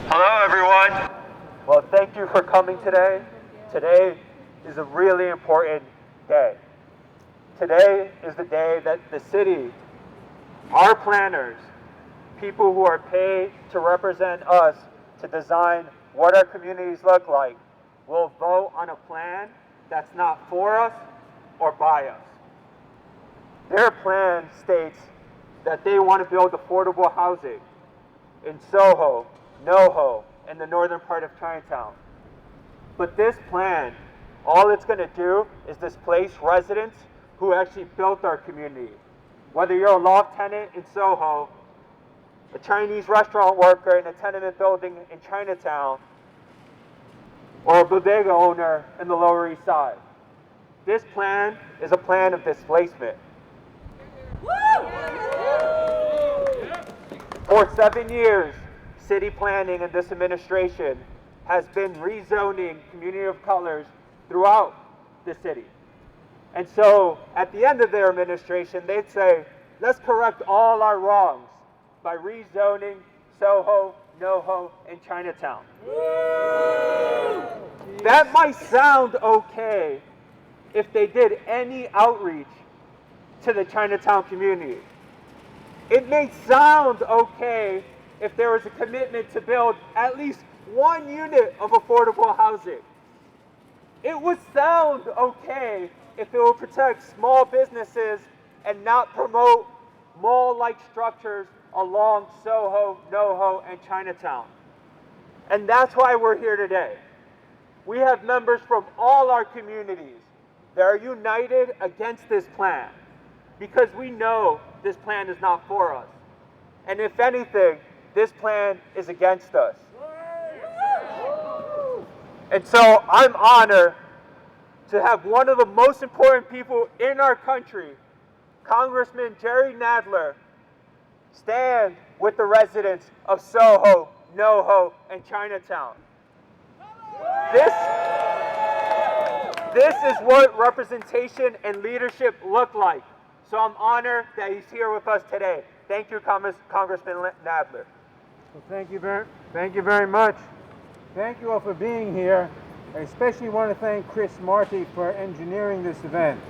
Hello, everyone. Well, thank you for coming today. Today is a really important day. Today is the day that the city, our planners, people who are paid to represent us to design what our communities look like, will vote on a plan that's not for us or by us. Their plan states that they want to build affordable housing in SoHo, NoHo, and the northern part of Chinatown. But this plan, all it's going to do is displace residents who actually built our community. Whether you're a loft tenant in SoHo, a Chinese restaurant worker in a tenement building in Chinatown, or a bodega owner in the Lower East Side. This plan is a plan of displacement. For 7 years, city planning and this administration has been rezoning community of colors throughout the city. And so at the end of their administration, they'd say, let's correct all our wrongs by rezoning SoHo, NoHo, and Chinatown. That might sound okay if they did any outreach to the Chinatown community. It may sound okay if there was a commitment to build at least 1 unit of affordable housing. It would sound okay if it would protect small businesses and not promote mall-like structures along SoHo, NoHo, and Chinatown. And that's why we're here today. We have members from all our communities that are united against this plan because we know this plan is not for us. And if anything, this plan is against us. And so I'm honored to have one of the most important people in our country, Congressman Jerry Nadler, stand with the residents of SoHo, NoHo, and Chinatown. This is what representation and leadership look like. So I'm honored that he's here with us today. Thank you, Congressman Nadler. Well, thank you very much. Thank you all for being here. I especially want to thank Chris Marte for engineering this event.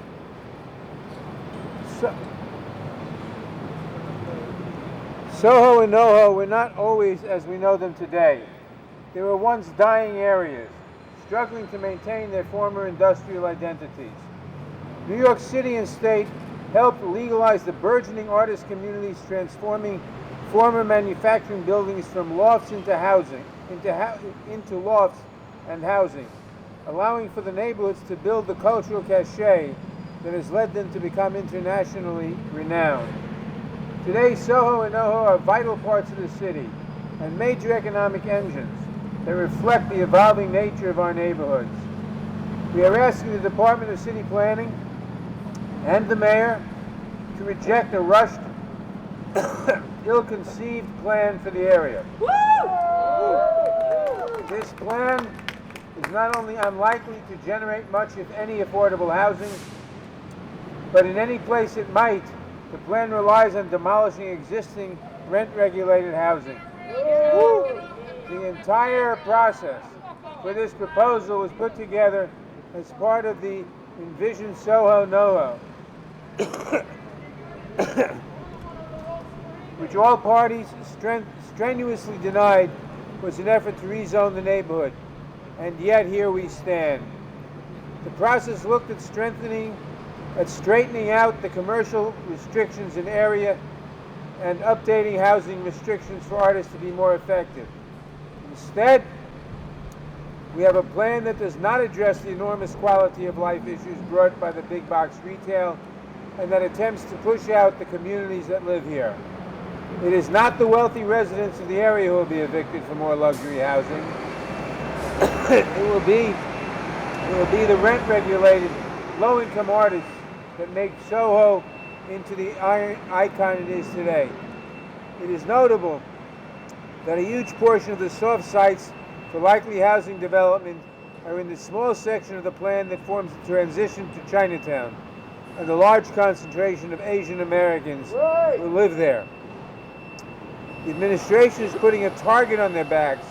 SoHo and NoHo were not always as we know them today. They were once dying areas, struggling to maintain their former industrial identities. New York City and state helped legalize the burgeoning artist communities, transforming former manufacturing buildings from lofts into lofts and housing, allowing for the neighborhoods to build the cultural cachet that has led them to become internationally renowned. Today, SoHo and NoHo are vital parts of the city and major economic engines that reflect the evolving nature of our neighborhoods. We are asking the Department of City Planning and the mayor to reject a rushed, ill-conceived plan for the area. This plan is not only unlikely to generate much, if any, affordable housing, but in any place it might, the plan relies on demolishing existing rent-regulated housing. The entire process for this proposal was put together as part of the envisioned SoHo NoHo, which all parties strenuously denied was an effort to rezone the neighborhood. And yet here we stand. The process looked at straightening out the commercial restrictions in area and updating housing restrictions for artists to be more effective. Instead, we have a plan that does not address the enormous quality of life issues brought by the big box retail and that attempts to push out the communities that live here. It is not the wealthy residents of the area who will be evicted for more luxury housing. It will be the rent-regulated, low-income artists that make SoHo into the icon it is today. It is notable that a huge portion of the soft sites for likely housing development are in the small section of the plan that forms the transition to Chinatown, and the large concentration of Asian Americans who live there. The administration is putting a target on their backs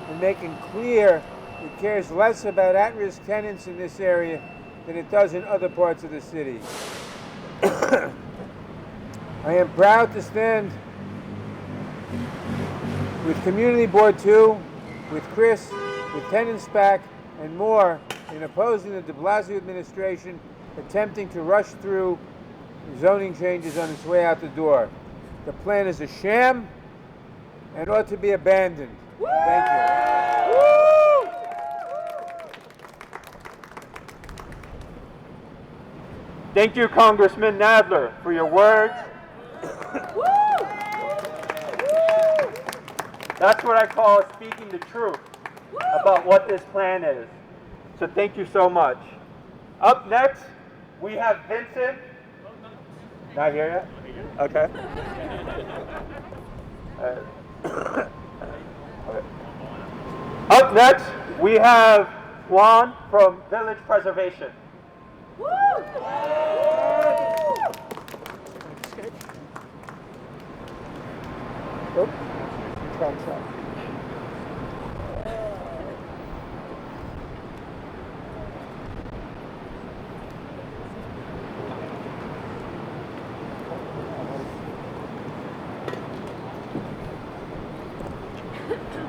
and making clear it cares less about at-risk tenants in this area than it does in other parts of the city. I am proud to stand with Community Board 2, with Chris, with Tenants Back, and more in opposing the de Blasio administration attempting to rush through zoning changes on its way out the door. The plan is a sham and ought to be abandoned. Thank you. Thank you, Congressman Nadler, for your words. That's what I call speaking the truth about what this plan is. So thank you so much. Up next, we have Vincent. Not here yet? Okay. Okay. Up next, we have Juan from Village Preservation.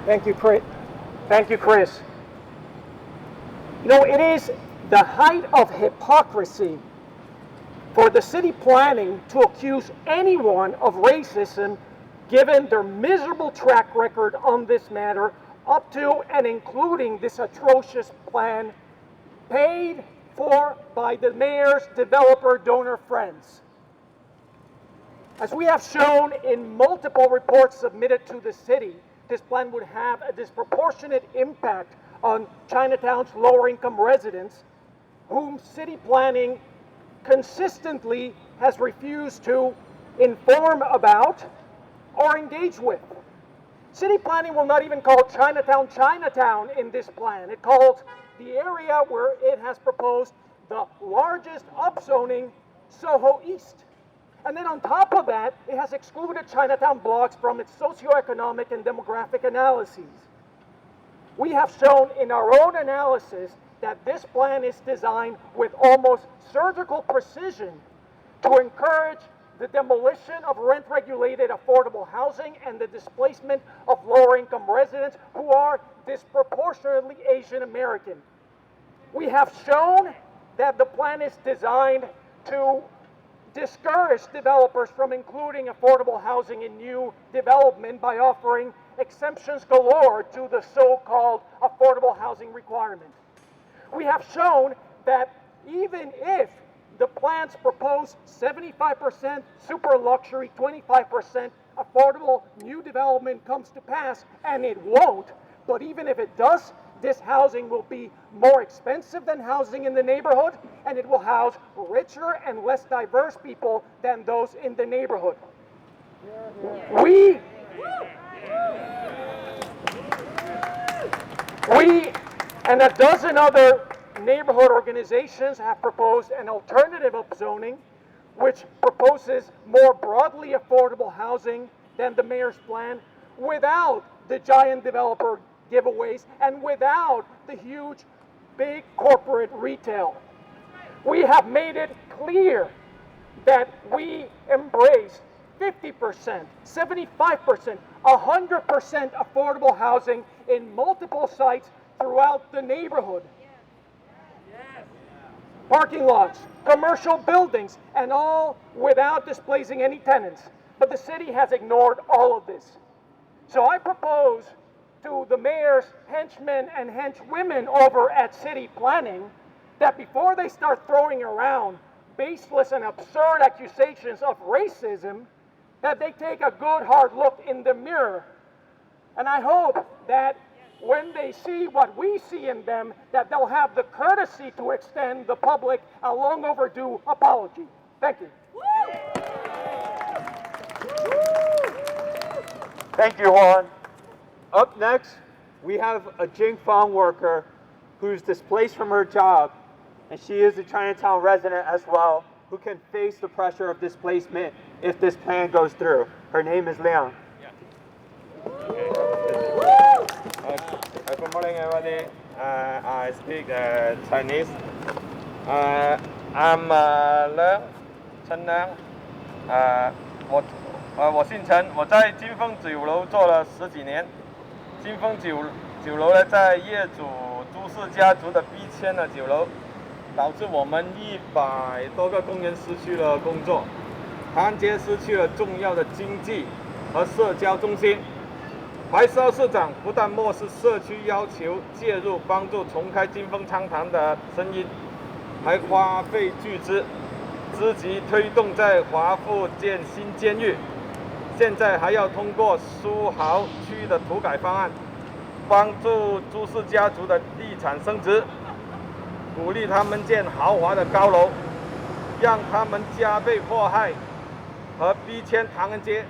Thank you, Chris. Thank you, Chris. You know, it is the height of hypocrisy for the city planning to accuse anyone of racism given their miserable track record on this matter up to and including this atrocious plan paid for by the mayor's developer donor friends. As we have shown in multiple reports submitted to the city, this plan would have a disproportionate impact on Chinatown's lower income residents, whom city planning consistently has refused to inform about or engage with. City planning will not even call Chinatown Chinatown in this plan. It calls the area where it has proposed the largest upzoning SoHo East. And then on top of that, it has excluded Chinatown blocks from its socioeconomic and demographic analyses. We have shown in our own analysis that this plan is designed with almost surgical precision to encourage the demolition of rent-regulated affordable housing and the displacement of lower-income residents who are disproportionately Asian American. We have shown that the plan is designed to discourage developers from including affordable housing in new development by offering exemptions galore to the so-called affordable housing requirement. We have shown that even if the plan's proposed 75% super luxury, 25% affordable new development comes to pass, and it won't, but even if it does, this housing will be more expensive than housing in the neighborhood, and it will house richer and less diverse people than those in the neighborhood. We and a dozen other neighborhood organizations have proposed an alternative upzoning, which proposes more broadly affordable housing than the mayor's plan, without the giant developer giveaways and without the huge, big corporate retail. We have made it clear that we embrace 50%, 75%, 100% affordable housing in multiple sites throughout the neighborhood. Parking lots, commercial buildings, and all without displacing any tenants. But the city has ignored all of this. So I propose to the mayor's henchmen and henchwomen over at city planning that before they start throwing around baseless and absurd accusations of racism, that they take a good hard look in the mirror. And I hope that when they see what we see in them, that they'll have the courtesy to extend the public a long overdue apology. Thank you. Thank you, Juan. Up next, we have a Jing Fong worker who's displaced from her job, and she is a Chinatown resident as well, who can face the pressure of displacement if this plan goes through. Her name is Liang. Yeah. Good morning, everybody. I speak Chinese. I'm Leung Chen Leung. 我姓陈，我在金丰酒楼做了10几年。金丰酒楼呢，在业主朱氏家族的逼迁了酒楼，导致我们100多个工人失去了工作，唐人街失去了重要的经济和社交中心。白石豪市长不但漠视社区要求介入帮助重开金丰昌堂的声音，还花费巨资，积极推动在华富建新监狱。现在还要通过苏豪区的土改方案，帮助朱氏家族的地产升值，鼓励他们建豪华的高楼，让他们加倍迫害和逼迁唐人街。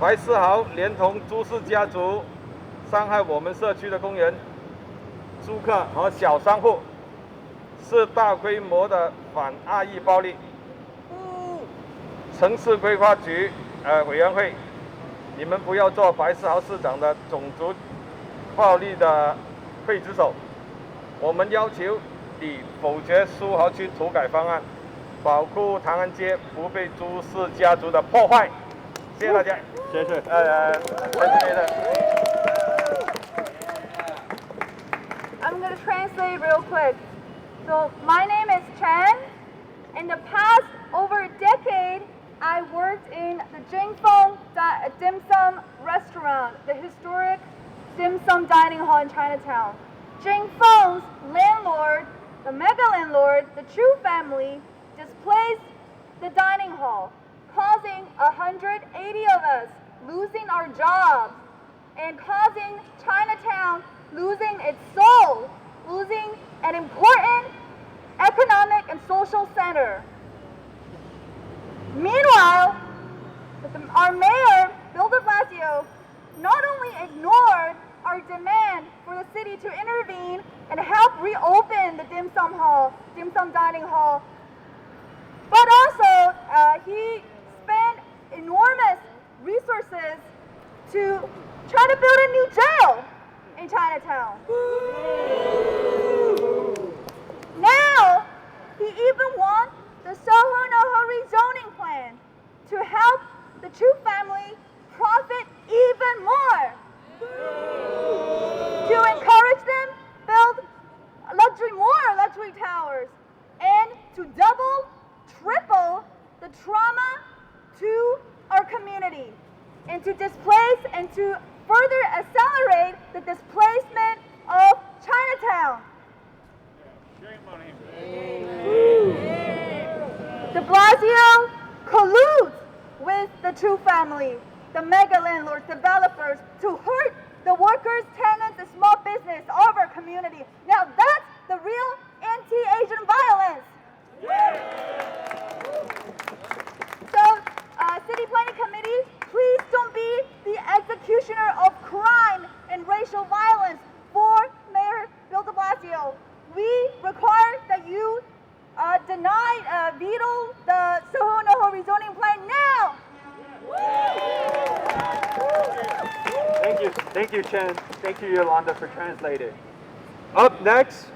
白世豪连同朱氏家族伤害我们社区的工人、租客和小商户，是大规模的反恶意暴力。城市规划局委员会，你们不要做白世豪市长的种族暴力的刽子手。我们要求你否决苏豪区土改方案，保护唐人街不被朱氏家族的破坏。谢谢大家。谢谢。I'm going to translate real quick. So my name is Chen. In the past over a decade, I worked in the Jingfeng Dim Sum restaurant, the historic Dim Sum dining hall in Chinatown. Jingfeng's landlord, the mega landlord, the Chu family, displaced the dining hall, causing 180 of us losing our jobs and causing Chinatown losing its soul, losing an important economic and social center. Meanwhile, our mayor, Bill de Blasio, not only ignored our demand for the city to intervene and help reopen the Dim Sum dining hall, but also he spent enormous resources to try to build a new jail in Chinatown. Now, he even wants the SoHo NoHo rezoning plan to help the Chu family profit even more. To encourage them build more luxury towers, and to double, triple the trauma to our community, and to displace and to further accelerate the displacement of Chinatown. De Blasio colludes with the Chu family, the mega landlords, developers, to hurt the workers, tenants, and small business of our community. Now that's the real anti-Asian violence. So, City Planning Committee, please don't be the executioner of crime and racial violence for Mayor Bill de Blasio. We require that you veto the SoHo NoHo rezoning plan now. Thank you, Chen. Thank you, Yolanda, for translating. Up next,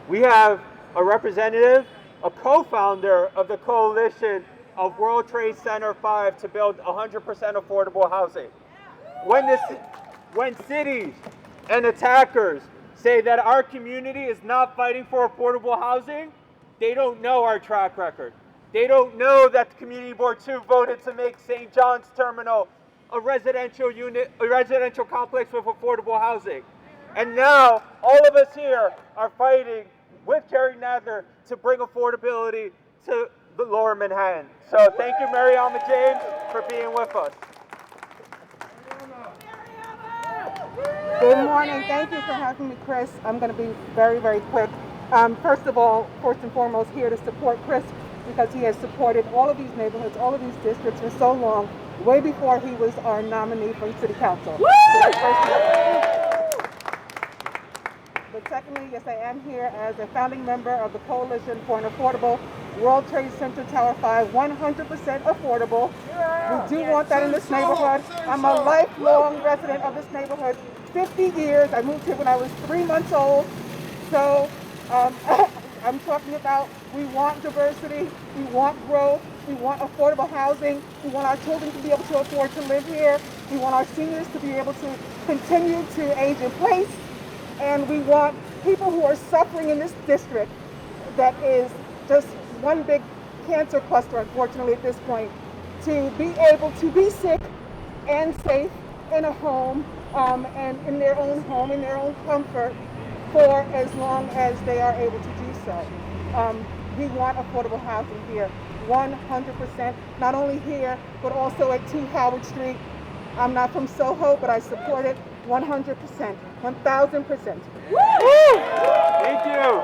we have a representative, a co-founder of the coalition of World Trade Center 5 to build 100% affordable housing. When cities and attackers say that our community is not fighting for affordable housing, they don't know our track record. They don't know that the Community Board 2 voted to make St. John's Terminal a residential complex with affordable housing. And now, all of us here are fighting with Jerry Nadler to bring affordability to the Lower Manhattan. So thank you, Mary Alma James, for being with us. Good morning. Thank you for having me, Chris. I'm going to be very, very quick. First and foremost, here to support Chris because he has supported all of these neighborhoods, all of these districts for so long, way before he was our nominee for City Council. But secondly, yes, I am here as a founding member of the Coalition for an Affordable World Trade Center Tower 5, 100% affordable. We do want that in this neighborhood. I'm a lifelong resident of this neighborhood, 50 years. I moved here when I was 3 months old. So I'm talking about we want diversity, we want growth, we want affordable housing, we want our children to be able to afford to live here, we want our seniors to be able to continue to age in place, and we want people who are suffering in this district that is just one big cancer cluster, unfortunately, at this point, to be able to be sick and safe in a home and in their own home, in their own comfort, for as long as they are able to do so. We want affordable housing here, 100%, not only here, but also at 2 Howard Street. I'm not from SoHo, but I support it 100%, 1,000%. Thank you.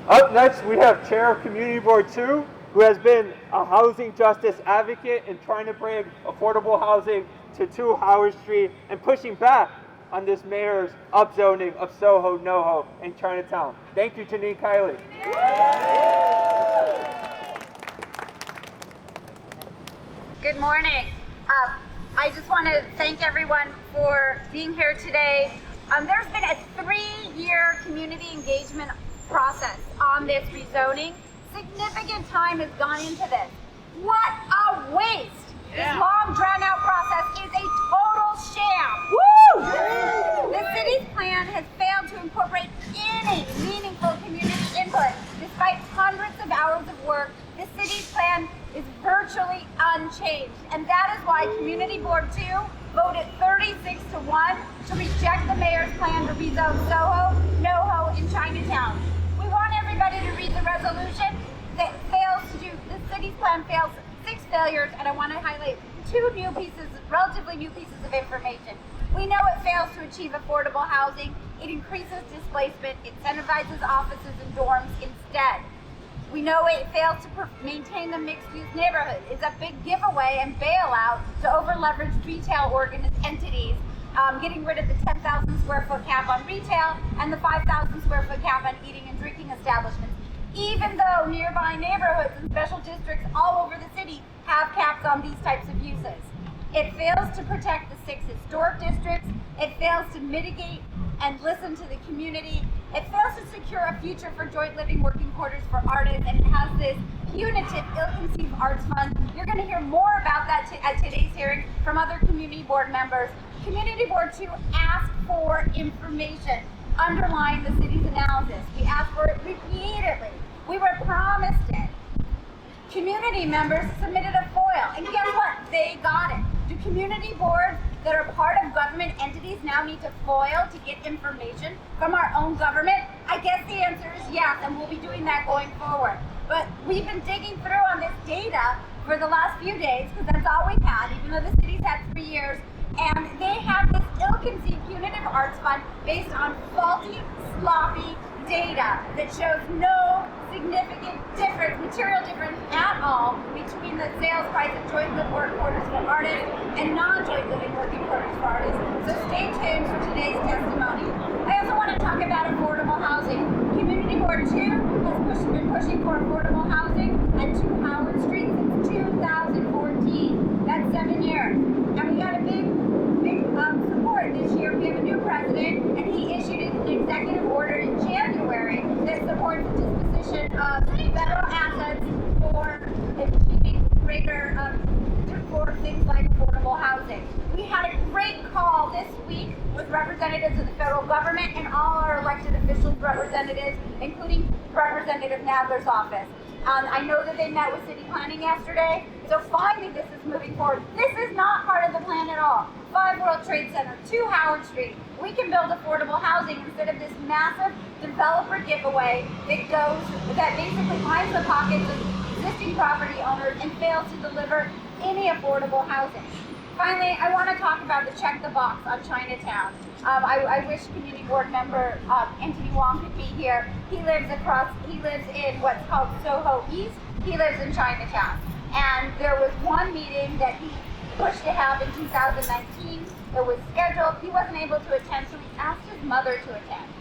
Up next, we have Chair of Community Board 2, who has been a housing justice advocate in trying to bring affordable housing to 2 Howard Street and pushing back on this mayor's upzoning of SoHo, NoHo in Chinatown. Thank you, Janine Kiley. Good morning. I just want to thank everyone for being here today. There's been a 3-year community engagement process on this rezoning. Significant time has gone into this. What a waste! This long, drawn-out process is a total sham. Woo! The city's plan has failed to incorporate any meaningful community input. Despite hundreds of hours of work, the city's plan is virtually unchanged. And that is why Community Board 2 voted 36-1 to reject the mayor's plan to rezone SoHo, NoHo, in Chinatown. We want everybody to read the resolution that fails to do, the city's plan fails 6 failures, and I want to highlight 2 new pieces, relatively new pieces of information. We know it fails to achieve affordable housing, it increases displacement, incentivizes offices and dorms instead. We know it fails to maintain the mixed-use neighborhood. It's a big giveaway and bailout to over-leveraged retail entities, getting rid of the 10,000 square foot cap on retail and the 5,000 square foot cap on eating and drinking establishments, even though nearby neighborhoods and special districts all over the city have caps on these types of uses. It fails to protect the 6 historic districts. It fails to mitigate and listen to the community. It fails to secure a future for joint living working quarters for artists, and it has this punitive, ill-conceived arts fund. You're going to hear more about that at today's hearing from other community board members. Community Board 2 asked for information underlying the city's analysis. We asked for it repeatedly. We were promised it. Community members submitted a FOIL, and guess what? They got it. Do community boards that are part of government entities now need to FOIL to get information from our own government? I guess the answer is yes, and we'll be doing that going forward. But we've been digging through on this data for the last few days, because that's all we've had, even though the city's had 3 years, and they have this ill-conceived punitive arts fund based on faulty, sloppy data that shows no significant material difference at all between the sales price of joint living work quarters for artists and non-joint living working quarters for artists. So stay tuned for today's testimony. I also want to talk about affordable housing. Community Board 2 has been pushing for affordable housing at 2 Howard Street since 2014. That's 7 years. And we got a big support this year. We have a new president, and he issued an executive order in January that supports the disposition of federal assets for achieving greater, for things like affordable housing. We had a great call this week with representatives of the federal government and all our elected officials representatives, including Representative Nadler's office. I know that they met with city planning yesterday, so finally this is moving forward. This is not part of the plan at all. 5 World Trade Center, 2 Howard Street. We can build affordable housing instead of this massive developer giveaway that basically lines the pockets of existing property owners and fails to deliver any affordable housing. Finally, I want to talk about the check the box on Chinatown. I wish community board member Anthony Wong could be here. He lives in what's called SoHo East. He lives in Chinatown. And there was one meeting that he pushed to have in 2019. It was scheduled. He wasn't able to attend, so he asked his mother to attend.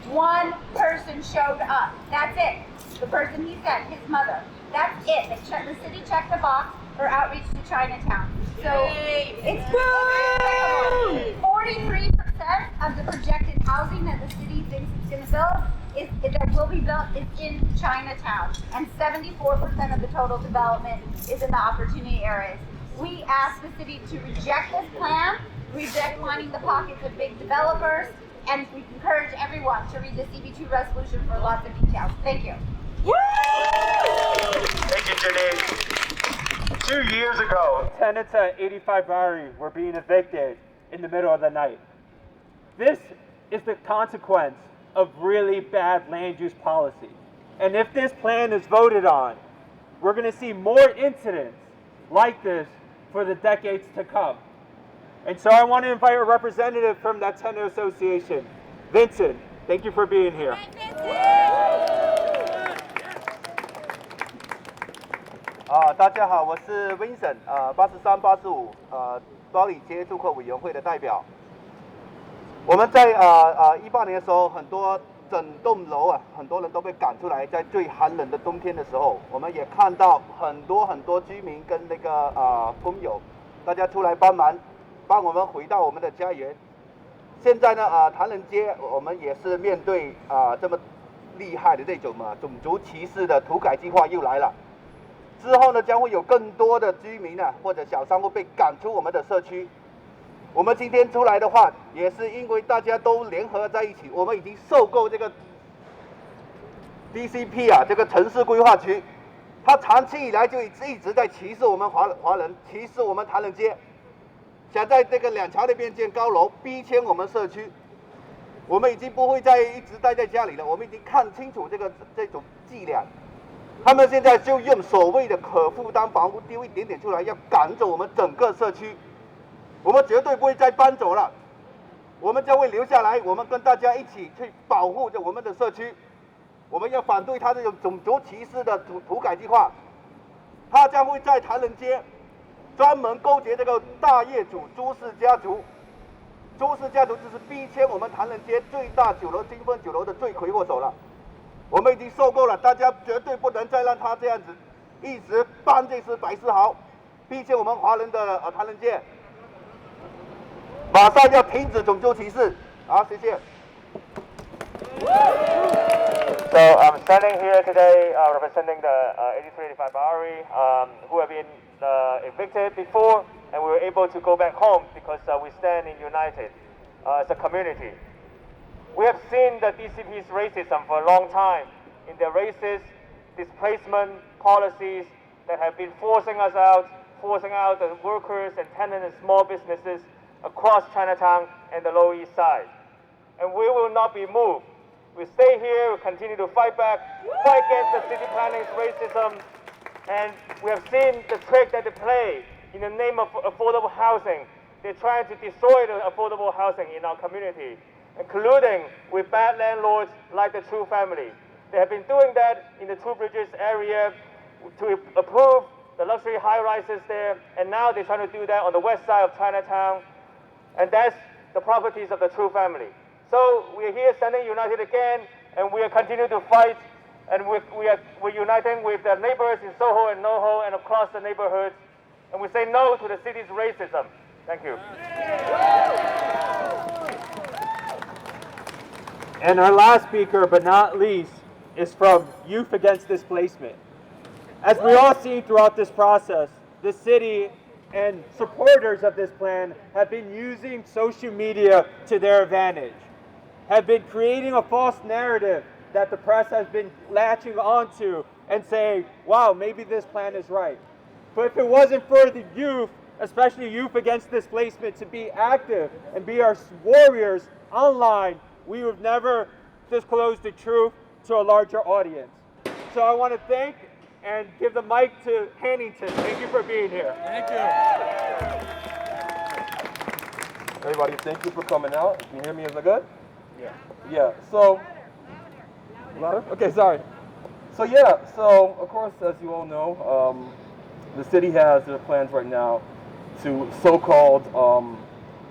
One person showed up. That's it. The person he said, his mother. That's it. The city checked the box for outreach to Chinatown. So it's 43% of the projected housing that the city thinks it's going to build that will be built is in Chinatown, and 74% of the total development is in the opportunity areas. We asked the city to reject this plan, reject lining the pockets of big developers, and we encourage everyone to read the CB2 resolution for lots of details. Thank you. Thank you, Janine. 2 years ago, tenants at 85 Bowery were being evicted in the middle of the night. This is the consequence of really bad land use policy. And if this plan is voted on, we're going to see more incidents like this for the decades to come. And so I want to invite a representative from that tenant association. Vincent, thank you for being here. Vincent! 大家好，我是 Vincent， 83、85，包里街住客委员会的代表。我们在18年的时候，很多整栋楼啊，很多人都被赶出来，在最寒冷的冬天的时候，我们也看到很多居民跟那个工友，大家出来帮忙，帮我们回到我们的家园。现在呢，唐人街我们也是面对这么厉害的这种种族歧视的土改计划又来了。 之后呢，将会有更多的居民呢，或者小商户被赶出我们的社区。我们今天出来的话，也是因为大家都联合在一起，我们已经受够这个 DCP 这个城市规划区，它长期以来就一直在歧视我们华人，歧视我们唐人街，想在这个两桥那边建高楼，逼迁我们社区。我们已经不会再一直待在家里了，我们已经看清楚这种伎俩。 他们现在就用所谓的可负担房屋丢一点点出来，要赶走我们整个社区。我们绝对不会再搬走了，我们将会留下来，我们跟大家一起去保护着我们的社区。我们要反对他这种种族歧视的土改计划。他将会在唐人街专门勾结这个大业主朱氏家族。朱氏家族就是逼迁我们唐人街最大酒楼金丰酒楼的罪魁祸首了。 我们已经受够了，大家绝对不能再让他这样子一直办这次百事豪，逼迁我们华人的唐人街，马上要停止种族歧视。好，谢谢。So I'm standing here today representing the 8385 Bowery who have been evicted before, and we were able to go back home because we stand in united as a community. We have seen the DCP's racism for a long time in their racist displacement policies that have been forcing out the workers and tenants and small businesses across Chinatown and the Lower East Side. And we will not be moved. We stay here, we continue to fight back, fight against the city planning's racism, and we have seen the trick that they play in the name of affordable housing. They're trying to destroy the affordable housing in our community, including with bad landlords like the True family. They have been doing that in the Two Bridges area to approve the luxury high-rises there, and now they're trying to do that on the west side of Chinatown, and that's the properties of the True family. So we're here standing united again, and we are continuing to fight, and we're uniting with the neighbors in SoHo and NoHo and across the neighborhoods, and we say no to the city's racism. Thank you. And our last speaker, but not least, is from Youth Against Displacement. As we all see throughout this process, the city and supporters of this plan have been using social media to their advantage, have been creating a false narrative that the press has been latching onto and saying, wow, maybe this plan is right. But if it wasn't for the youth, especially Youth Against Displacement, to be active and be our warriors online, we would never disclose the truth to a larger audience. So I want to thank and give the mic to Hannington. Thank you for being here. Thank you. Everybody, thank you for coming out. Can you hear me? Is that good? Yeah. Yeah, so... Louder? Okay, sorry. So yeah, so of course, as you all know, the city has their plans right now to so-called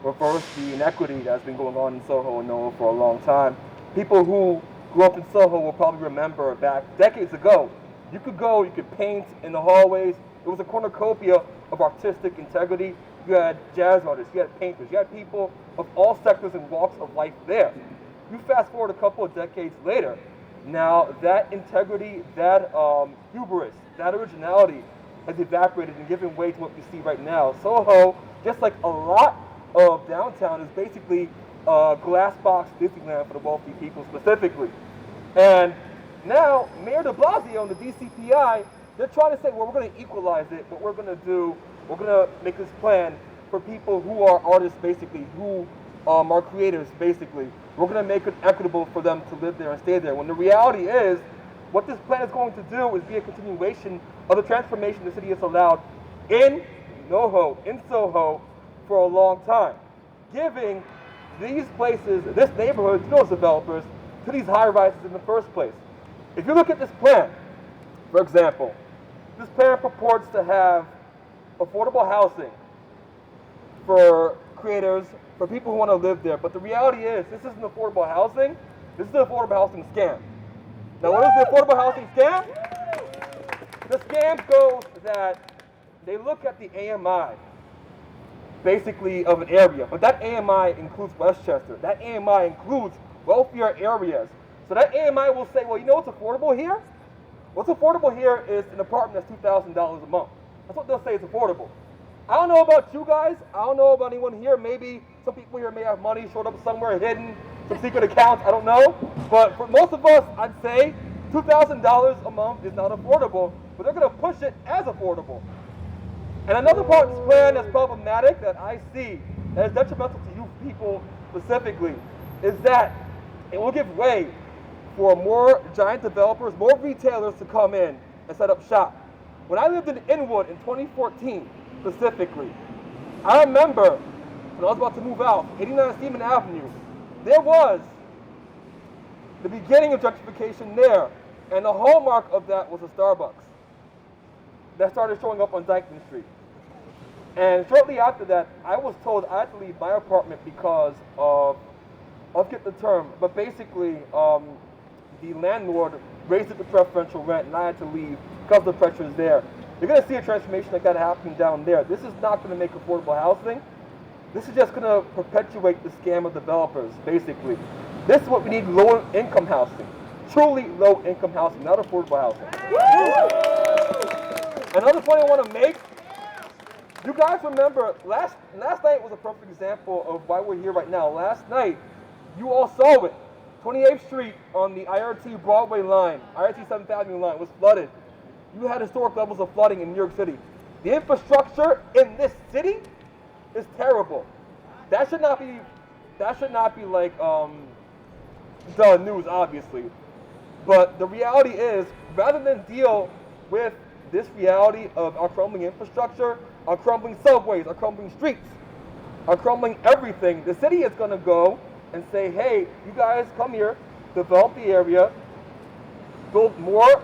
reverse the inequity that's been going on in SoHo and NoHo for a long time. People who grew up in SoHo will probably remember back decades ago, you could go, you could paint in the hallways. It was a cornucopia of artistic integrity. You had jazz artists, you had painters, you had people of all sectors and walks of life there. You fast forward a couple of decades later, now that integrity, that hubris, that originality has evaporated and given way to what we see right now. SoHo, just like a lot of downtown, is basically a glass box Disneyland for the wealthy people specifically. And now Mayor de Blasio and the DCPI, they're trying to say, well, we're going to equalize it. What we're going to do, we're going to make this plan for people who are artists, basically, who are creators, basically. We're going to make it equitable for them to live there and stay there. When the reality is, what this plan is going to do is be a continuation of the transformation the city has allowed in NoHo, in SoHo, for a long time, giving these places, this neighborhood, to those developers, to these high-rises in the first place. If you look at this plan, for example, this plan purports to have affordable housing for creators, for people who want to live there. But the reality is, this isn't affordable housing. This is an affordable housing scam. Now, what is the affordable housing scam? The scam goes that they look at the AMI, basically, of an area. But that AMI includes Westchester. That AMI includes wealthier areas. So that AMI will say, well, you know what's affordable here? What's affordable here is an apartment that's $2,000 a month. That's what they'll say is affordable. I don't know about you guys. I don't know about anyone here. Maybe some people here may have money showed up somewhere hidden, some secret accounts. I don't know. But for most of us, I'd say $2,000 a month is not affordable, but they're going to push it as affordable. And another part of this plan that's problematic that I see that is detrimental to you people specifically is that it will give way for more giant developers, more retailers to come in and set up shop. When I lived in Inwood in 2014 specifically, I remember when I was about to move out, 89 Seaman Avenue, there was the beginning of gentrification there, and the hallmark of that was a Starbucks that started showing up on Dyckman Street. And shortly after that, I was told I had to leave my apartment because of, I'll get the term, but basically the landlord raised it to preferential rent and I had to leave because the pressure is there. You're going to see a transformation like that happening down there. This is not going to make affordable housing. This is just going to perpetuate the scam of developers, basically. This is what we need, low-income housing. Truly low-income housing, not affordable housing. Another point I want to make, you guys remember, last night was a perfect example of why we're here right now. Last night, you all saw it. 28th Street on the IRT Broadway line, IRT 7th Avenue line was flooded. You had historic levels of flooding in New York City. The infrastructure in this city is terrible. That should not be like the news, obviously. But the reality is, rather than deal with this reality of our crumbling infrastructure, our crumbling subways, our crumbling streets, our crumbling everything, the city is going to go and say, hey, you guys come here, develop the area, build more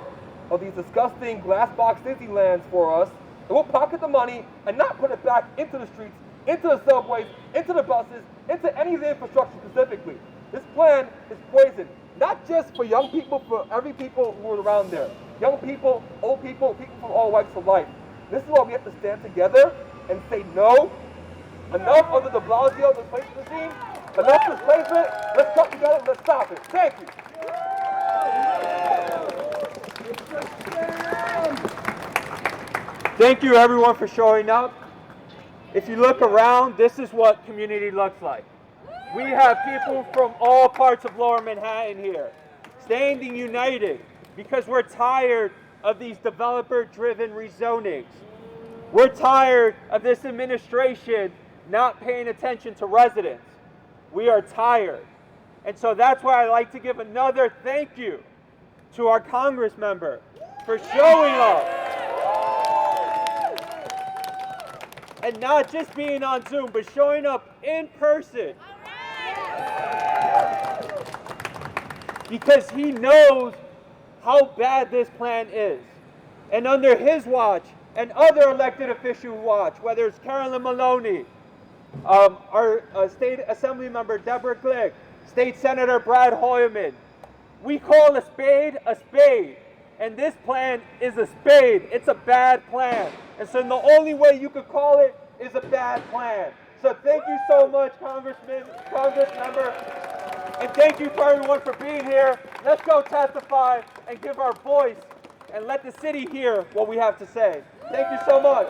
of these disgusting glass box Disneylands for us, and we'll pocket the money and not put it back into the streets, into the subways, into the buses, into any of the infrastructure specifically. This plan is poison, not just for young people, for every people who are around there. Young people, old people, people from all walks of life. This is why we have to stand together and say no. Enough of the de Blasio displacement machine. Enough displacement. Let's come together. Let's stop it. Thank you. Thank you, everyone, for showing up. If you look around, this is what community looks like. We have people from all parts of Lower Manhattan here, standing united because we're tired of these developer-driven rezonings. We're tired of this administration not paying attention to residents. We are tired. And so that's why I like to give another thank you to our Congress member for showing up. And not just being on Zoom, but showing up in person. Because he knows how bad this plan is. And under his watch, and other elected official watch, whether it's Carolyn Maloney, our state assembly member Deborah Glick, State Senator Brad Hoylman. We call a spade, and this plan is a spade. It's a bad plan. And so the only way you could call it is a bad plan. So thank you so much, Congressmember, and thank you for everyone for being here. Let's go testify and give our voice and let the city hear what we have to say. Thank you so much.